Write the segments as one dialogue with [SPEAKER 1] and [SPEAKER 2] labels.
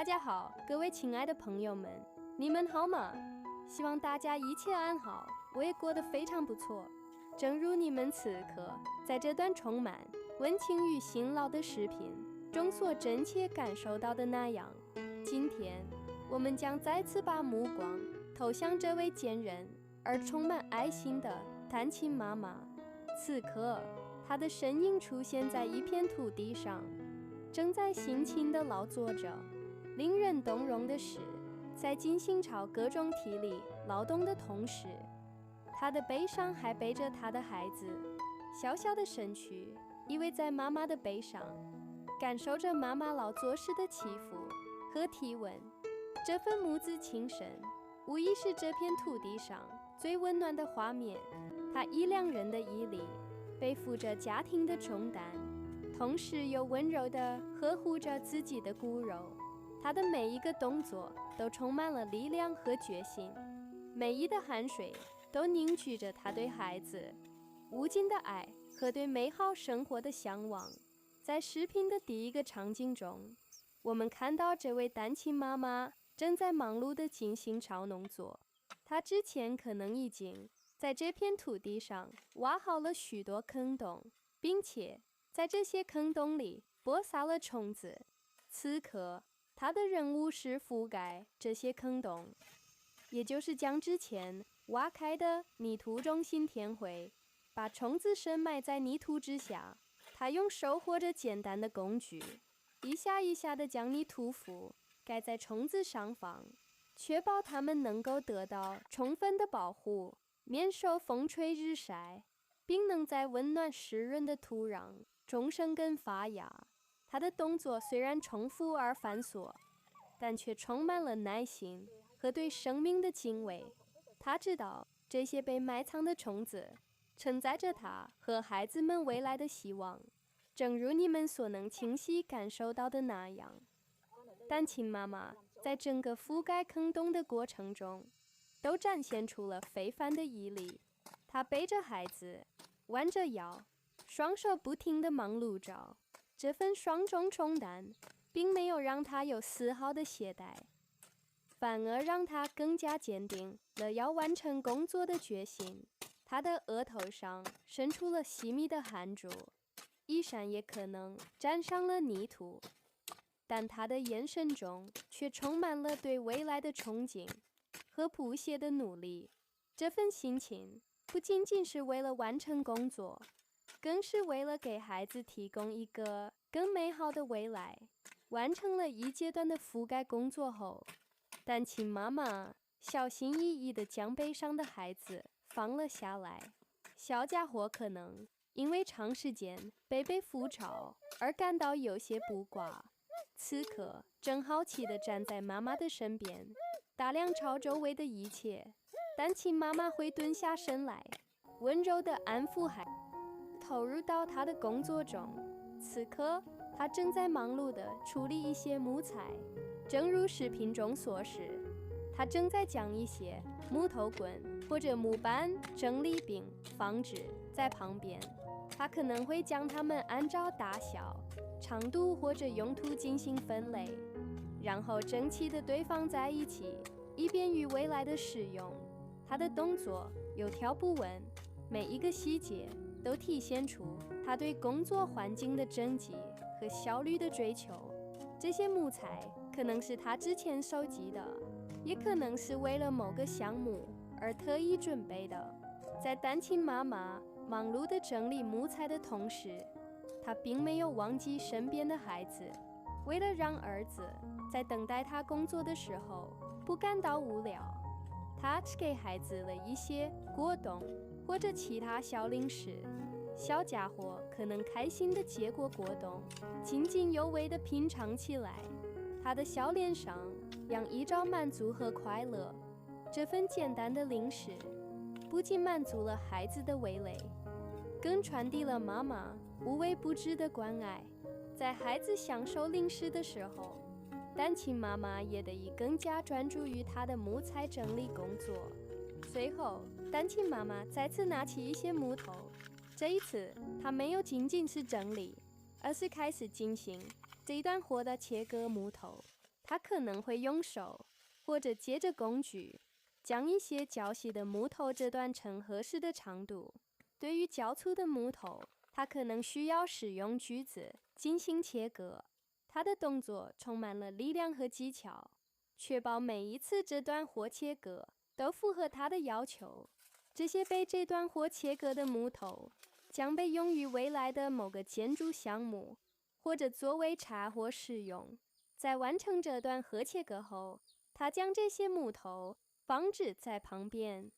[SPEAKER 1] 大家好，各位亲爱的朋友们，你们好吗？希望大家一切安好，我也过得非常不错。正如你们此刻在这段充满温情与辛劳的视频中所真切感受到的那样，今天我们将再次把目光投向这位坚韧而充满爱心的单亲妈妈。此刻，她的身影出现在一片土地上，正在辛勤地劳作着。令人动容的是，在进行着各种体力劳动的同时，她的背上还背着她的孩子，小小的身躯依偎在妈妈的背上，感受着妈妈劳作时的起伏和体温。这份母子情深，无疑是这片土地上最温暖的画面。她一两人的毅力，背负着家庭的重担，同时又温柔地呵护着自己的骨肉。他的每一个动作都充满了力量和决心，每一的汗水都凝聚着他对孩子无尽的爱和对美好生活的向往。在视频的第一个场景中，我们看到这位单亲妈妈正在忙碌地进行着农作。她之前可能已经在这片土地上挖好了许多坑洞，并且在这些坑洞里播撒了种子。此刻他的任务是覆盖这些坑洞，也就是将之前挖开的泥土中心填回，把种子深埋在泥土之下。他用手或者简单的工具，一下一下地将泥土覆盖在种子上方，确保它们能够得到充分的保护，免受风吹日晒，并能在温暖湿润的土壤中生根发芽。他的动作虽然重复而繁琐，但却充满了耐心和对生命的敬畏。他知道这些被埋藏的种子承载着他和孩子们未来的希望，正如你们所能清晰感受到的那样。单亲妈妈在整个覆盖坑洞的过程中都展现出了非凡的毅力。她背着孩子，弯着腰，双手不停地忙碌着。这份双重重担并没有让他有丝毫的懈怠，反而让他更加坚定了要完成工作的决心。他的额头上渗出了细密的汗珠，衣衫也可能沾上了泥土，但他的眼神中却充满了对未来的憧憬和不懈的努力。这份心情不仅仅是为了完成工作，更是为了给孩子提供一个更美好的未来。完成了一阶段的覆盖工作后，单亲妈妈小心翼翼地将背上的孩子放了下来。小家伙可能因为长时间被覆巢而感到有些不挂，此刻正好奇地站在妈妈的身边，打量朝周围的一切。单亲妈妈会蹲下身来，温柔地安抚孩子，投入到他的工作中。此刻他正在忙碌地处理一些木材，正如视频中所示，他正在将一些木头棍或者木板整理并放置在旁边。他可能会将它们按照大小、长度或者用途进行分类，然后整齐地堆放在一起，以便于未来的使用。他的动作有条不紊，每一个细节都体现出他对工作环境的整洁和效率的追求。这些木材可能是他之前收集的，也可能是为了某个项目而特意准备的。在单亲妈妈忙碌地整理木材的同时，她并没有忘记身边的孩子。为了让儿子在等待他工作的时候不感到无聊，她只给孩子了一些果冻或者其他小零食。小家伙可能开心地接过果冻，津津有味地品尝起来，他的笑脸上洋溢着满足和快乐。这份简单的零食不仅满足了孩子的味蕾，更传递了妈妈无微不至的关爱。在孩子享受零食的时候，单亲妈妈也得以更加专注于她的木材整理工作。随后，单亲妈妈再次拿起一些木头，这一次她没有仅仅是整理，而是开始进行这一段活的切割木头。他可能会用手或者借着工具，将一些较细的木头折断成合适的长度。对于较粗的木头，他可能需要使用锯子进行切割。他的动作充满了力量和技巧，确保每一次折断或切割都符合他的要求。这些被折断或切割的木头将被用于未来的某个建筑项目，或者作为柴火使用。在完成折断和切割后，他将这些木头放置在旁边，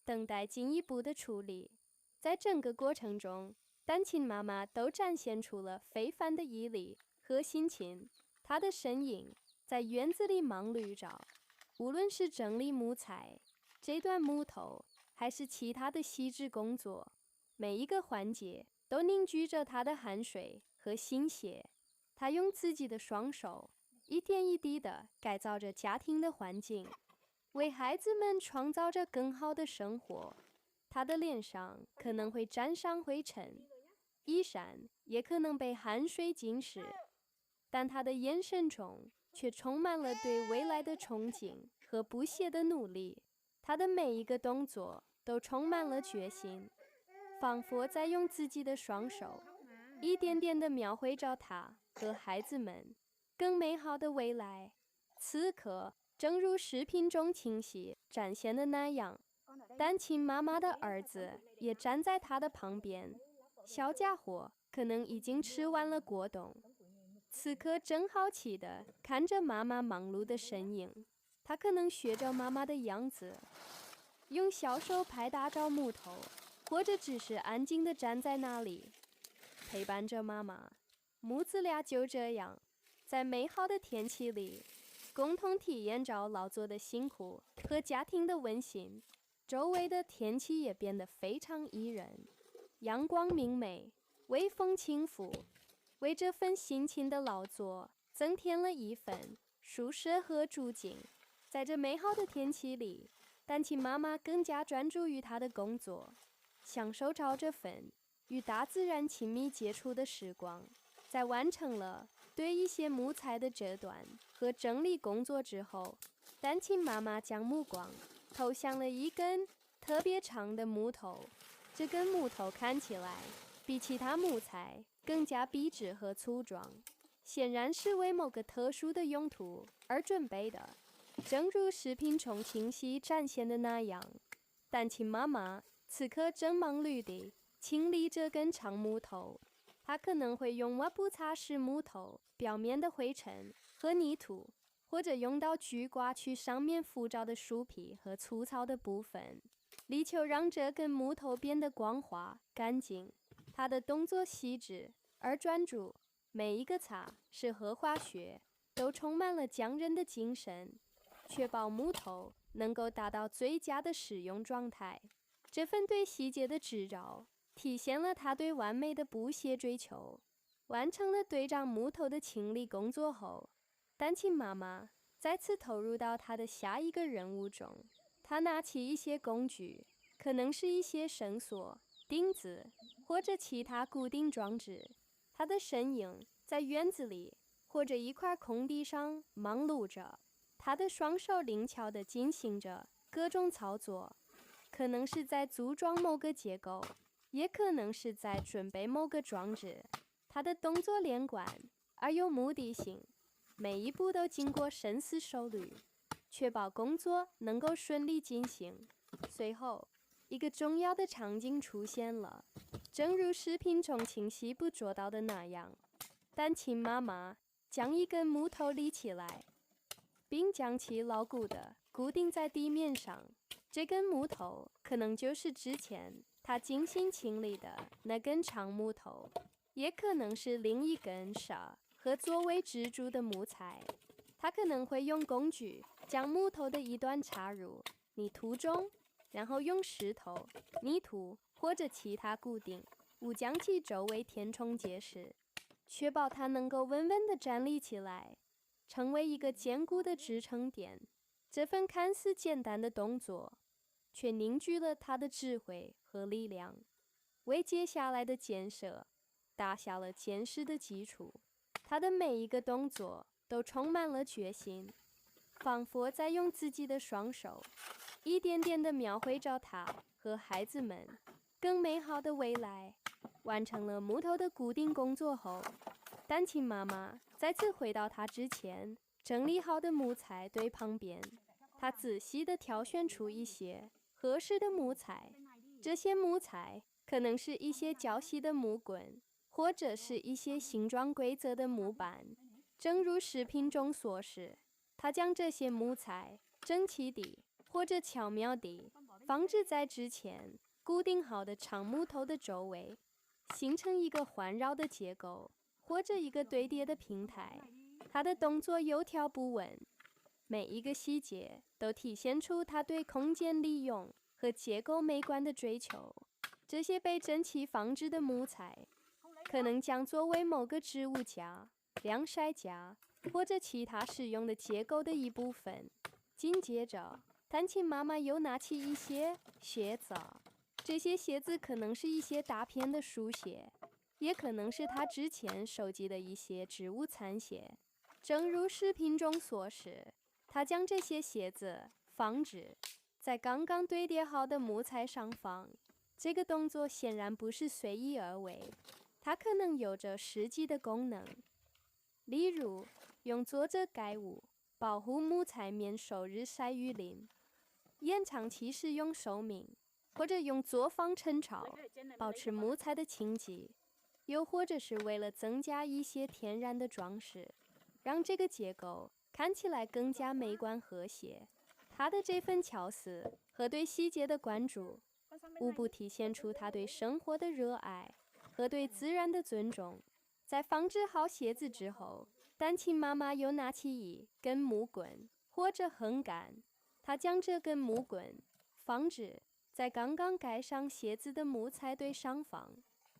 [SPEAKER 1] 等待进一步的处理。在整个过程中，单亲妈妈都展现出了非凡的毅力和辛勤。她的身影在院子里忙碌着，无论是整理木材、这段木头，还是其他的细致工作，每一个环节都凝聚着她的汗水和心血。她用自己的双手，一点一滴地改造着家庭的环境，为孩子们创造着更好的生活。她的脸上可能会沾上灰尘，衣衫也可能被汗水浸湿，但她的眼神中却充满了对未来的憧憬和不懈的努力。她的每一个动作都充满了决心，仿佛在用自己的双手，一点点地描绘着她和孩子们更美好的未来。此刻，正如视频中清晰展现的那样，单亲妈妈的儿子也站在她的旁边。小家伙可能已经吃完了果冻，此刻正好奇地看着妈妈忙碌的身影。他可能学着妈妈的样子，用小手拍打着木头，或者只是安静地站在那里，陪伴着妈妈。母子俩就这样，在美好的天气里，共同体验着劳作的辛苦和家庭的温馨。周围的天气也变得非常宜人，阳光明媚，微风轻拂，为这份辛勤的劳作增添了一份舒适和注静。在这美好的天气里，单亲妈妈更加专注于她的工作，享受着这份与大自然亲密接触的时光。在完成了对一些木材的折断和整理工作之后，单亲妈妈将目光投向了一根特别长的木头。这根木头看起来比其他木材更加笔直和粗壮，显然是为某个特殊的用途而准备的。正如视频中清晰展现的那样，单亲妈妈此刻正忙碌地清理这根长木头。她可能会用抹布擦拭木头表面的灰尘和泥土，或者用刀锯刮去上面浮着的树皮和粗糙的部分，力求让这根木头变得光滑干净。她的动作细致而专注，每一个擦拭和滑雪都充满了匠人的精神，确保木头能够达到最佳的使用状态。这份对细节的执着体现了他对完美的不懈追求。完成了对仗木头的清理工作后，单亲妈妈再次投入到她的下一个任务中。她拿起一些工具，可能是一些绳索、钉子或者其他固定装置。她的身影在院子里或者一块空地上忙碌着，她的双手灵巧地进行着各种操作，可能是在组装某个结构，也可能是在准备某个装置。他的动作连贯而有目的性，每一步都经过深思熟虑，确保工作能够顺利进行。随后，一个重要的场景出现了，正如视频中清晰捕捉到的那样，单亲妈妈将一根木头立起来，并将其牢固地固定在地面上。这根木头可能就是之前他精心清理的那根长木头，也可能是另一根蛇和作为支柱的木材。他可能会用工具将木头的一端插入泥土中，然后用石头、泥土或者其他固定物将其周围填充结实，确保它能够稳稳地站立起来，成为一个坚固的支撑点。这份看似简单的动作，却凝聚了他的智慧和力量，为接下来的建设打下了坚实的基础。他的每一个动作都充满了决心，仿佛在用自己的双手，一点点地描绘着他和孩子们更美好的未来。完成了木头的固定工作后，单亲妈妈再次回到她之前整理好的木材堆旁边，她仔细地挑选出一些合适的木材。这些木材可能是一些较细的木棍，或者是一些形状规则的木板。正如视频中所示，她将这些木材整齐地或者巧妙地放置在之前固定好的长木头的周围，形成一个环绕的结构，或者一个堆叠的平台。他的动作有条不紊，每一个细节都体现出他对空间利用和结构美观的追求。这些被整齐放置的木材可能将作为某个置物架、晾晒架或者其他使用的结构的一部分。紧接着，单亲妈妈又拿起一些鞋子，这些鞋子可能是一些大片的书鞋，也可能是她之前收集的一些植物残屑。正如视频中所示，她将这些鞋子放置在刚刚堆叠好的木材上方。这个动作显然不是随意而为，它可能有着实际的功能，例如用作者盖物保护木材免受日晒雨淋，延长其使用寿命，或者用作防尘潮保持木材的清洁，又或者是为了增加一些天然的装饰，让这个结构看起来更加美观和谐。他的这份巧思和对细节的关注，无不体现出他对生活的热爱和对自然的尊重。在放置好鞋子之后，单亲妈妈又拿起一根木棍或者横杆，她将这根木棍放置在刚刚盖上鞋子的木材堆上方。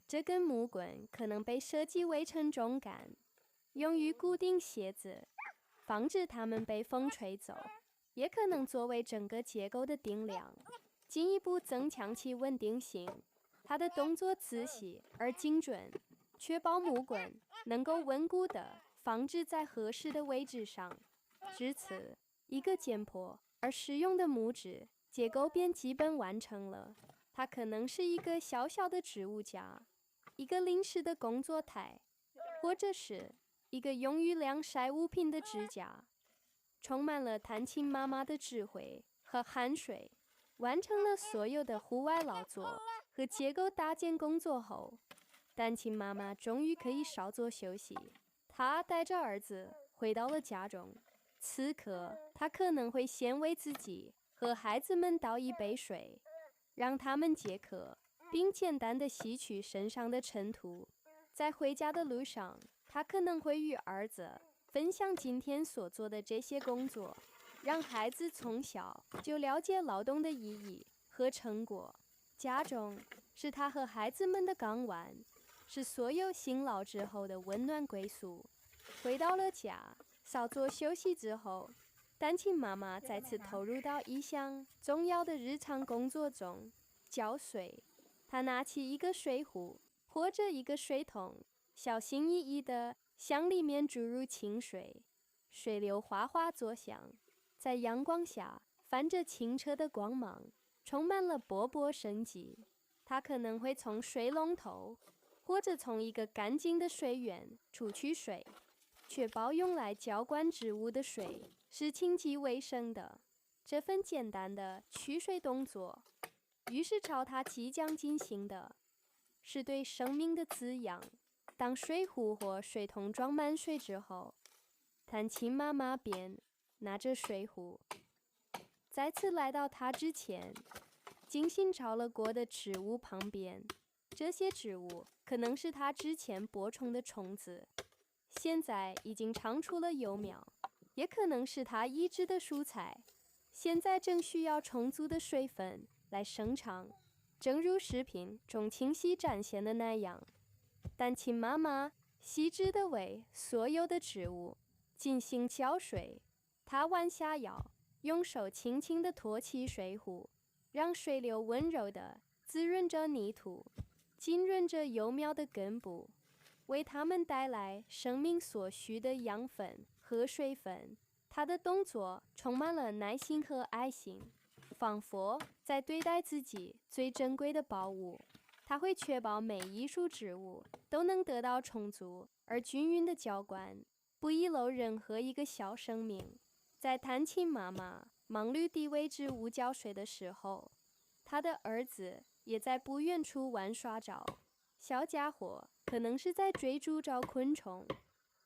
[SPEAKER 1] 这根木棍可能被设计为承重杆，用于固定鞋子，防止它们被风吹走，也可能作为整个结构的顶梁，进一步增强其稳定性。它的动作仔细而精准，确保木棍能够稳固地放置在合适的位置上。至此，一个简朴而实用的木质结构便基本完成了。它可能是一个小小的置物架，一个临时的工作台，或者是一个用于晾晒物品的支架。充满了单亲妈妈的智慧和汗水，完成了所有的户外劳作和结构搭建工作后，单亲妈妈终于可以稍作休息。她带着儿子回到了家中，此刻她可能会先为自己和孩子们倒一杯水，让他们解渴，并简单地洗去身上的尘土。在回家的路上，她可能会与儿子分享今天所做的这些工作，让孩子从小就了解劳动的意义和成果。家中是他和孩子们的港湾，是所有辛劳之后的温暖归宿。回到了家，稍作休息之后，单亲妈妈再次投入到一项重要的日常工作中——浇水。她拿起一个水壶或者一个水桶，小心翼翼地向里面注入清水，水流哗哗作响，在阳光下泛着清澈的光芒，充满了勃勃生机。它可能会从水龙头或者从一个干净的水源出去水，确保用来浇灌植物的水是清洁卫生的。这份简单的取水动作，预示着它即将进行的是对生命的滋养。当水壶或水桶装满水之后，单亲妈妈便拿着水壶，再次来到她之前精心照了过的植物旁边。这些植物可能是她之前播种的虫子，现在已经长出了幼苗，也可能是她移植的蔬菜，现在正需要充足的水分来生长。正如视频中清晰展现的那样，单亲妈妈细致地为所有的植物进行浇水。她弯下腰，用手轻轻地托起水壶，让水流温柔地滋润着泥土，浸润着幼苗的根部，为它们带来生命所需的养分喝水分。他的动作充满了耐心和爱心，仿佛在对待自己最珍贵的宝物。他会确保每一束植物都能得到充足而均匀的浇灌，不遗漏任何一个小生命。在单亲妈妈忙碌地为植物浇水的时候，他的儿子也在不远处玩耍着。小家伙可能是在追逐着昆虫，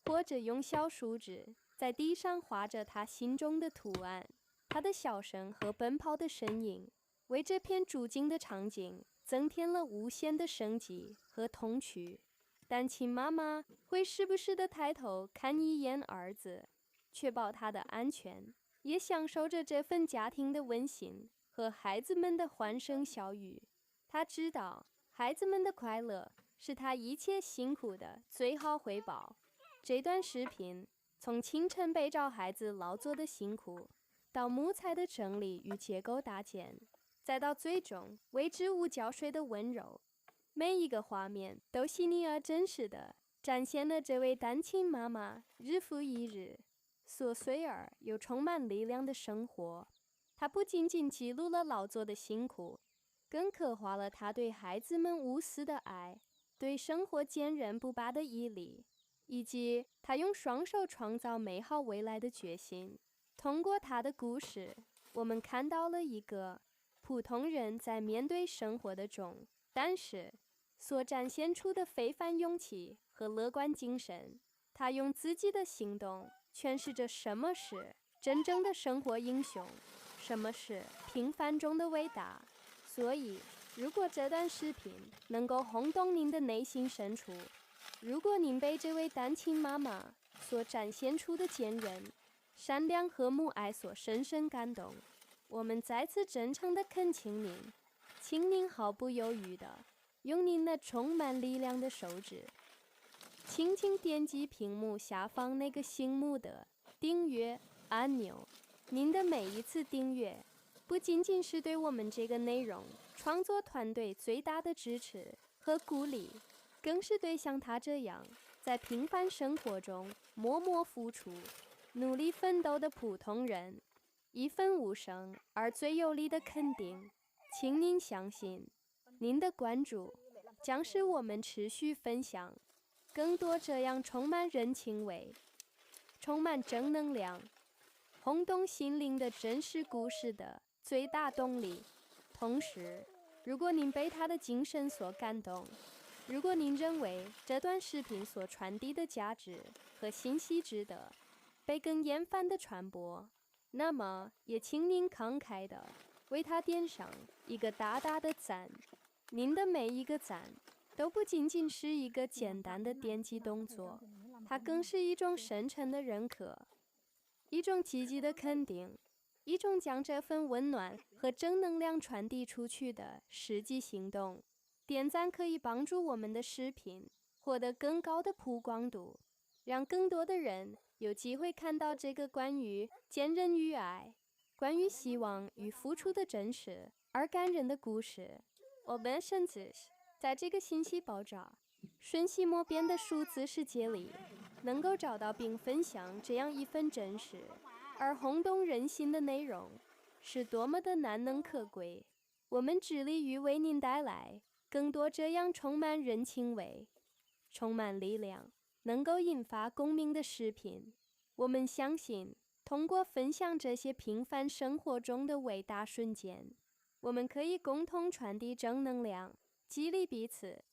[SPEAKER 1] 或者用小树枝在地上画着他心中的图案。他的笑声和奔跑的身影为这片住境的场景增添了无限的生机和童趣。单亲妈妈会时不时地抬头看一眼儿子，确保他的安全，也享受着这份家庭的温馨和孩子们的欢声笑语。他知道孩子们的快乐是他一切辛苦的最好回报。这段视频从清晨被照孩子劳作的辛苦，到木材的整理与结构搭建，再到最终为植物浇水的温柔，每一个画面都细腻而真实地展现了这位单亲妈妈日复一日琐碎而又充满力量的生活。她不仅仅记录了劳作的辛苦，更刻画了她对孩子们无私的爱，对生活坚韧不拔的毅力，以及她用双手创造美好未来的决心。通过她的故事，我们看到了一个普通人在面对生活的重，但是所展现出的非凡勇气和乐观精神。他用自己的行动诠释着什么是真正的生活英雄，什么是平凡中的伟大。所以，如果这段视频能够轰动您的内心深处，如果您被这位单亲妈妈所展现出的坚韧、善良和母爱所深深感动，我们再次真诚地恳请您，请您毫不犹豫地用您那充满力量的手指，轻轻点击屏幕下方那个醒目的订阅按钮。您的每一次订阅，不仅仅是对我们这个内容创作团队最大的支持和鼓励，更是对像他这样在平凡生活中默默付出、努力奋斗的普通人一份无声而最有力的肯定。请您相信，您的关注将使我们持续分享更多这样充满人情味、充满正能量、轰动心灵的真实故事的最大动力。同时，如果您被他的精神所感动，如果您认为这段视频所传递的价值和信息值得被更广泛的传播，那么也请您慷慨地为他点上一个大大的赞。您的每一个赞都不仅仅是一个简单的点击动作，它更是一种深沉的认可，一种积极的肯定，一种将这份温暖和正能量传递出去的实际行动。点赞可以帮助我们的视频获得更高的曝光度，让更多的人有机会看到这个关于坚韧与爱、关于希望与付出的真实而感人的故事。我们甚至在这个信息爆炸、瞬息莫辨的数字世界里，能够找到并分享这样一份真实而轰动人心的内容，是多么的难能可贵。我们致力于为您带来更多这样充满人情味、充满力量、能够引发共鸣的视频。我们相信，通过分享这些平凡生活中的伟大瞬间，我们可以共同传递正能量，激励彼此，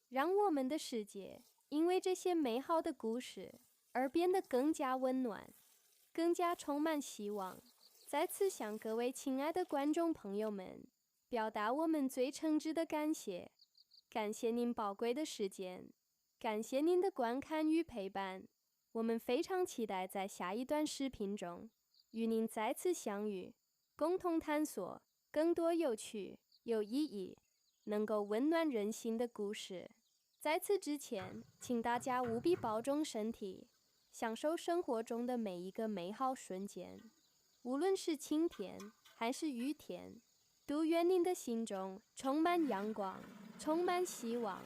[SPEAKER 1] 让我们的世界因为这些美好的故事而变得更加温暖，更加充满希望。在此向各位亲爱的观众朋友们表达我们最诚挚的感谢，感谢您宝贵的时间，感谢您的观看与陪伴。我们非常期待在下一段视频中与您再次相遇，共同探索更多有趣、有意义、能够温暖人心的故事。在此之前，请大家务必保重身体，享受生活中的每一个美好瞬间，无论是晴天还是雨天，都愿您的心中充满阳光，充满希望。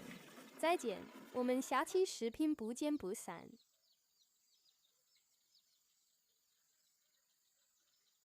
[SPEAKER 1] 再见，我们下期视频不见不散。